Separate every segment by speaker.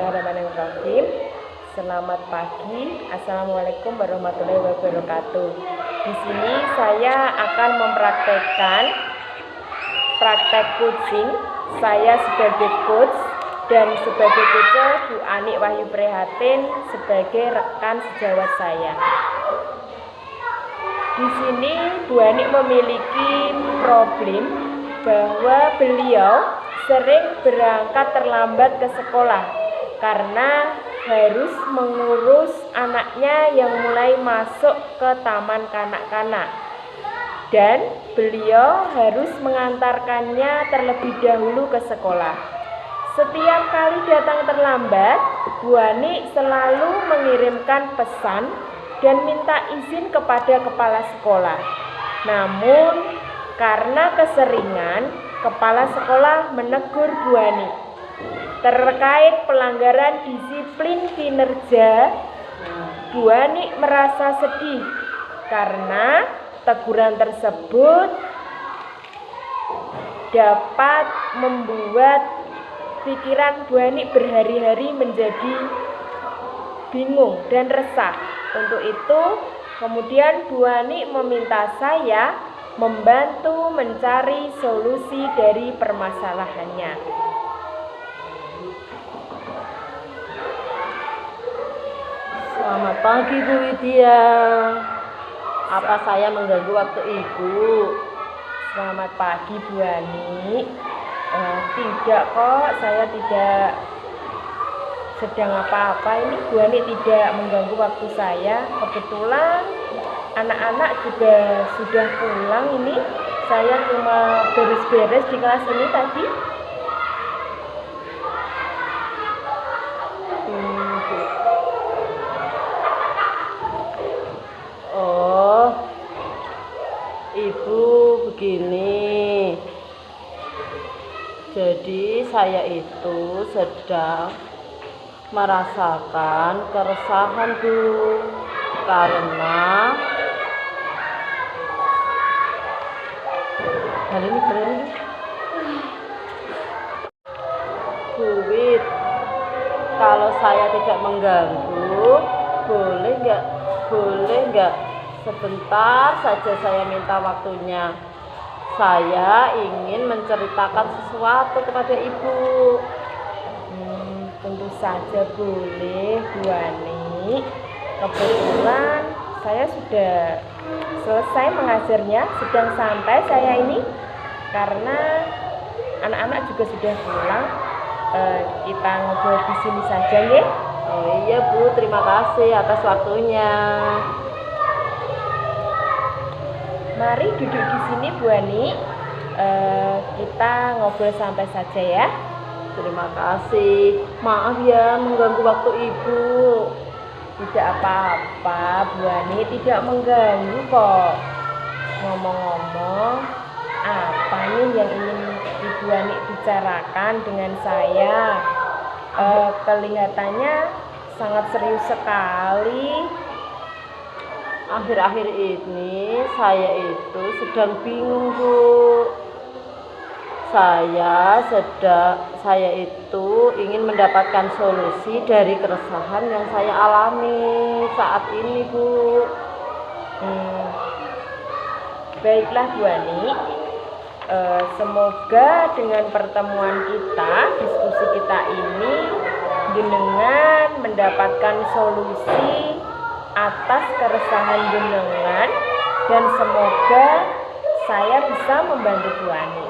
Speaker 1: Bismillahirrahmanirrahim. Selamat pagi. Assalamualaikum warahmatullahi wabarakatuh. Di sini saya akan mempraktekkan praktek coaching. Saya sebagai coach dan sebagai coach Bu Ani Wahyu Prihatin sebagai rekan sejawat saya. Di sini Bu Ani memiliki problem bahwa beliau sering berangkat terlambat ke sekolah karena harus mengurus anaknya yang mulai masuk ke taman kanak-kanak, dan beliau harus mengantarkannya terlebih dahulu ke sekolah. Setiap kali datang terlambat, Bu Ani selalu mengirimkan pesan dan minta izin kepada kepala sekolah. Namun karena keseringan, kepala sekolah menegur Bu Ani terkait pelanggaran disiplin kinerja. Bu Ani merasa sedih karena teguran tersebut dapat membuat pikiran Bu Ani berhari-hari menjadi bingung dan resah. Untuk itu, kemudian Bu Ani meminta saya membantu mencari solusi dari permasalahannya.
Speaker 2: Selamat pagi Bu Widya. Apa saya mengganggu waktu Ibu?
Speaker 1: Selamat pagi Bu Ani. Tidak kok, saya tidak sedang apa-apa. Ini Bu Ani tidak mengganggu waktu saya. Kebetulan anak-anak juga sudah pulang. Ini saya cuma beres-beres di kelas ini tadi.
Speaker 2: Oh, Ibu begini. Jadi saya itu sedang merasakan keresahan Bu, karena hal ini Bu Wid, kalau saya tidak mengganggu, boleh nggak sebentar saja saya minta waktunya. Saya ingin menceritakan sesuatu kepada Ibu.
Speaker 1: Tentu saja boleh Bu Ani. Kebetulan saya sudah selesai mengajarnya, sedang santai saya ini karena anak-anak juga sudah pulang. Kita ngobrol di sini saja ya.
Speaker 2: Oh iya Bu, terima kasih atas waktunya.
Speaker 1: Mari duduk di sini Bu Ani. Kita ngobrol santai saja ya.
Speaker 2: Terima kasih. Maaf ya mengganggu waktu Ibu.
Speaker 1: Tidak apa-apa Bu Ani, tidak mengganggu kok. Ngomong-ngomong, apa nih yang ingin Ibu Ani bicarakan dengan saya? Kelihatannya sangat serius sekali.
Speaker 2: Akhir-akhir ini saya itu sedang bingung Bu. Saya itu ingin mendapatkan solusi dari keresahan yang saya alami saat ini Bu.
Speaker 1: Baiklah Bu Ani, semoga dengan pertemuan kita, diskusi kita ini, jenengan mendapatkan solusi atas keresahan jenengan, dan semoga saya bisa membantu Bu Ani.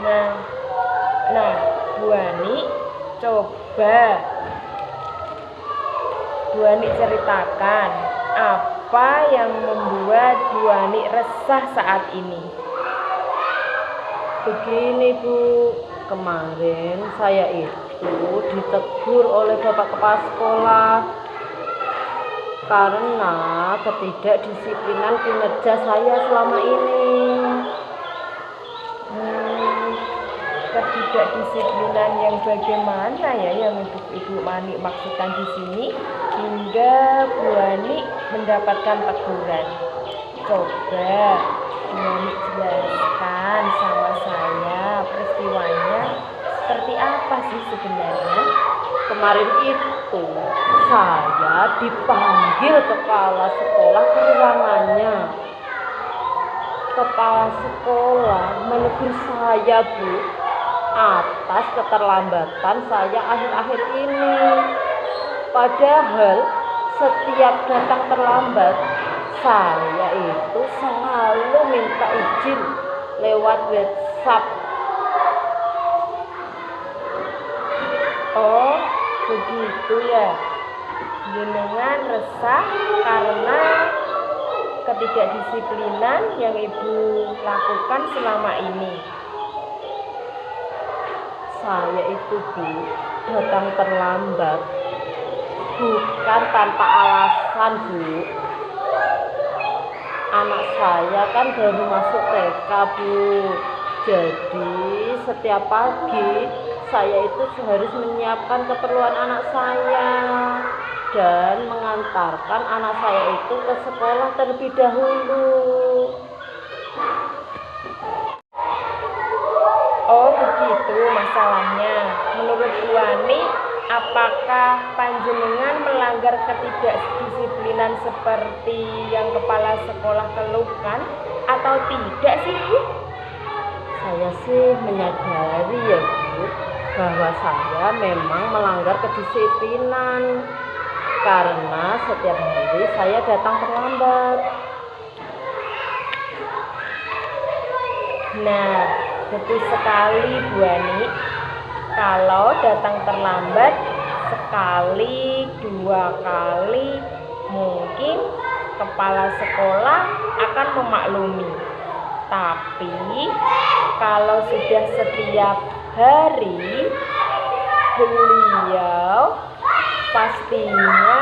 Speaker 1: Nah Bu Ani, coba Bu Ani ceritakan apa yang membuat Bu Ani resah saat ini.
Speaker 2: Begini Bu, kemarin saya itu ditegur oleh Bapak Kepala Sekolah karena ketidakdisiplinan kinerja saya selama ini.
Speaker 1: Ketidakdisiplinan yang bagaimana ya yang Ibu Ani maksudkan di sini hingga Bu Ani mendapatkan teguran? Coba Bu Ani jelaskan sama saya peristiwanya seperti apa sih sebenarnya?
Speaker 2: Kemarin itu saya dipanggil kepala sekolah ke ruangannya. Kepala sekolah menegur saya, Bu, atas keterlambatan saya akhir-akhir ini. Padahal setiap datang terlambat, saya itu selalu minta izin lewat WhatsApp.
Speaker 1: Oh, begitu ya. Jenengan resah karena ketidakdisiplinan yang Ibu lakukan selama ini.
Speaker 2: Saya itu, Bu, datang terlambat bukan tanpa alasan, Bu. Anak saya kan baru masuk TK, Bu. Jadi setiap pagi saya itu harus menyiapkan keperluan anak saya dan mengantarkan anak saya itu ke sekolah terlebih dahulu.
Speaker 1: Oh, begitu masalahnya. Menurut Bu Ani, apakah panjenengan melanggar ketidakdisiplinan seperti yang kepala sekolah keluhkan atau tidak sih, Bu?
Speaker 2: Saya sih menyadari ya, Bu, bahwa saya memang melanggar kedisiplinan karena setiap hari saya datang terlambat.
Speaker 1: Nah, betul sekali Bu Ani. Kalau datang terlambat sekali, 2 kali, mungkin kepala sekolah akan memaklumi. Tapi kalau sudah setiap hari, beliau pastinya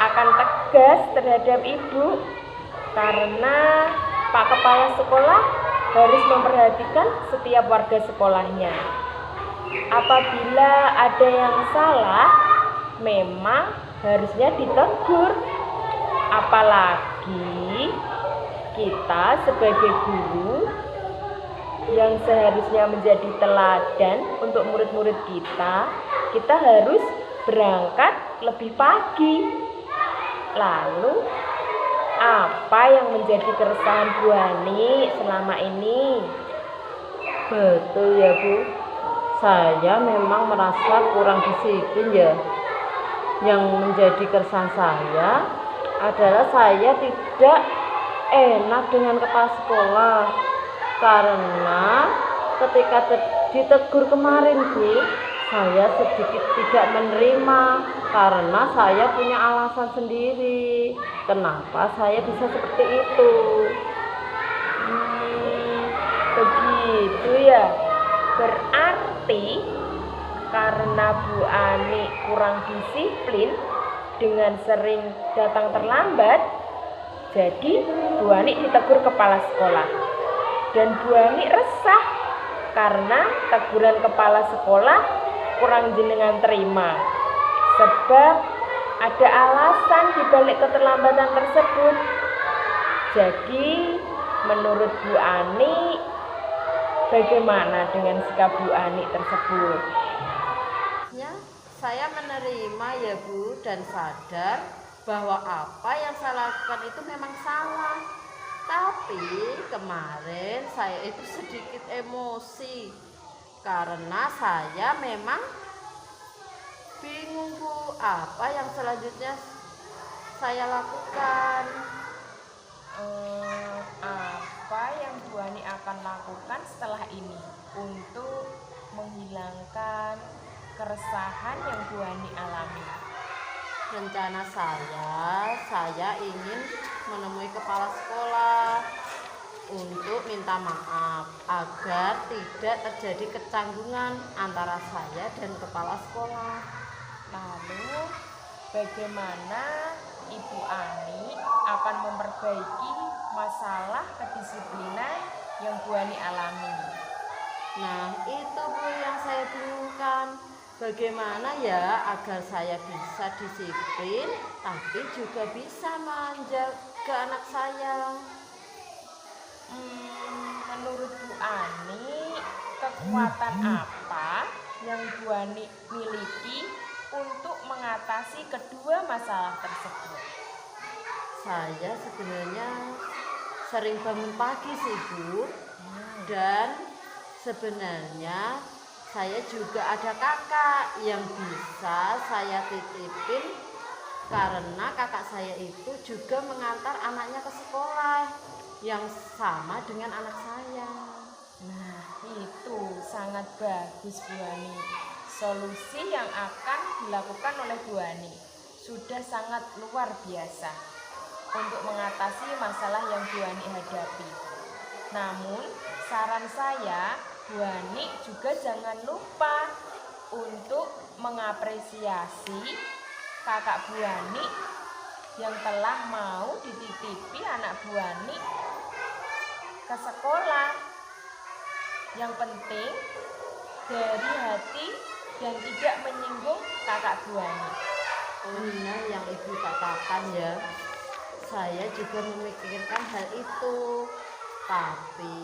Speaker 1: akan tegas terhadap Ibu karena Pak Kepala Sekolah harus memperhatikan setiap warga sekolahnya. Apabila ada yang salah, memang harusnya ditegur. Apalagi kita sebagai guru yang seharusnya menjadi teladan untuk murid-murid kita harus berangkat lebih pagi. Lalu apa yang menjadi keresahan Bu Ani selama ini?
Speaker 2: Betul ya, Bu. Saya memang merasa kurang disiplin ya. Yang menjadi keresahan saya adalah saya tidak enak dengan kepala sekolah karena ketika ditegur kemarin, Bu, saya sedikit tidak menerima karena saya punya alasan sendiri kenapa saya bisa seperti itu.
Speaker 1: Begitu ya. Berarti karena Bu Ani kurang disiplin dengan sering datang terlambat, jadi Bu Ani ditegur kepala sekolah. Dan Bu Ani resah karena teguran kepala sekolah kurang jenengan terima. Sebab ada alasan di balik keterlambatan tersebut. Jadi menurut Bu Ani, bagaimana dengan sikap Bu Ani tersebut?
Speaker 2: Ya, saya menerima ya, Bu, dan sadar bahwa apa yang saya lakukan itu memang salah. Tapi kemarin saya itu sedikit emosi karena saya memang bingung, Bu, apa yang selanjutnya saya lakukan.
Speaker 1: Apa yang Bu Ani akan lakukan setelah ini untuk menghilangkan keresahan yang Bu Ani alami?
Speaker 2: Rencana saya ingin menemui kepala sekolah untuk minta maaf agar tidak terjadi kecanggungan antara saya dan kepala sekolah.
Speaker 1: Lalu bagaimana Ibu Ani akan memperbaiki masalah kedisiplinan yang Bu Ani alami?
Speaker 2: Nah, itu, Bu, yang saya bingungkan. Bagaimana ya agar saya bisa disiplin tapi juga bisa menjaga anak saya?
Speaker 1: Menurut Bu Ani, kekuatan apa yang Bu Ani miliki untuk mengatasi kedua masalah tersebut?
Speaker 2: Saya sebenarnya sering bangun pagi sih Bu, dan sebenarnya saya juga ada kakak yang bisa saya titipin karena kakak saya itu juga mengantar anaknya ke sekolah yang sama dengan anak saya.
Speaker 1: Nah, itu sangat bagus Bu Ani. Solusi yang akan dilakukan oleh Bu Ani sudah sangat luar biasa untuk mengatasi masalah yang Bu Ani hadapi. Namun, saran saya, Bu Ani juga jangan lupa untuk mengapresiasi kakak Bu Ani yang telah mau dititipi anak Bu Ani ke sekolah. Yang penting dari hati dan tidak menyinggung kakak Bu Ani.
Speaker 2: Benar yang Ibu katakan ya. Saya juga memikirkan hal itu. Tapi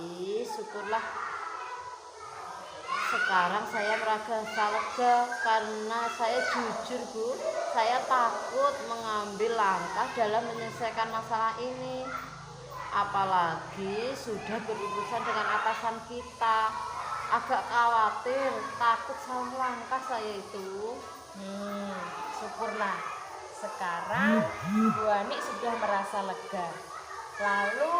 Speaker 2: syukurlah sekarang saya merasa lega karena saya jujur Bu, saya takut mengambil langkah dalam menyelesaikan masalah ini. Apalagi sudah berurusan dengan atasan kita. Agak khawatir, takut salah langkah saya itu.
Speaker 1: Syukurlah sekarang Bu Ani sudah merasa lega. Lalu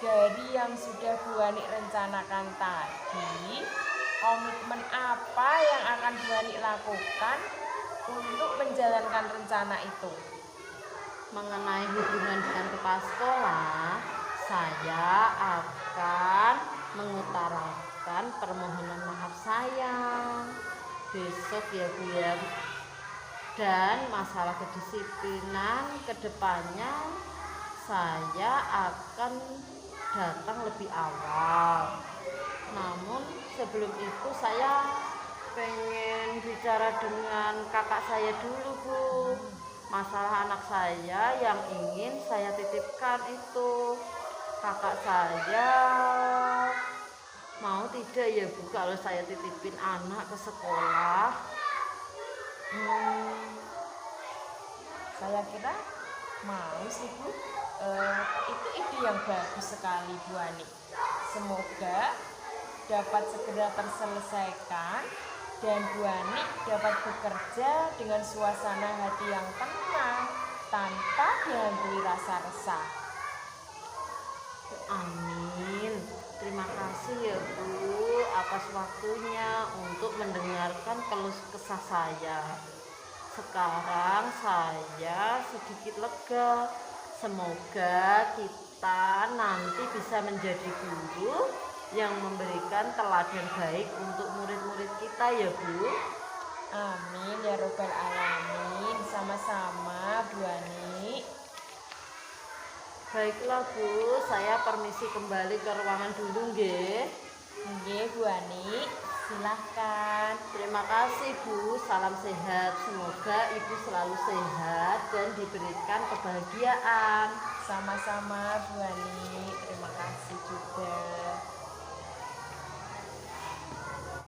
Speaker 1: dari yang sudah Bu Ani rencanakan tadi, komitmen apa yang akan Bu Ani lakukan untuk menjalankan rencana itu?
Speaker 2: Mengenai hubungan dengan kepala sekolah, saya akan mengutarakan permohonan maaf saya besok ya Bu ya. Dan masalah kedisiplinan kedepannya saya akan datang lebih awal. Namun sebelum itu saya pengen bicara dengan kakak saya dulu Bu. Masalah anak saya yang ingin saya titipkan itu. Kakak saya mau tidak ya Bu kalau saya titipin anak ke sekolah?
Speaker 1: Saya kira mau sih Bu. Itu ide yang bagus sekali Bu Ani. Semoga dapat segera terselesaikan dan Bu Ani dapat bekerja dengan suasana hati yang tenang tanpa dihantui rasa resah.
Speaker 2: Amin. Terima kasih ya Bu atas waktunya untuk mendengarkan keluh kesah saya. Sekarang saya sedikit lega. Semoga kita nanti bisa menjadi guru yang memberikan teladan baik untuk murid-murid kita ya Bu.
Speaker 1: Amin ya robbal alamin. Sama-sama Bu Ani.
Speaker 2: Baiklah Bu, saya permisi kembali ke ruangan dulu nggih.
Speaker 1: Nggih Bu Ani, silahkan.
Speaker 2: Terima kasih Bu, salam sehat. Semoga Ibu selalu sehat dan diberikan kebahagiaan.
Speaker 1: Sama-sama Bu Ani, terima kasih juga.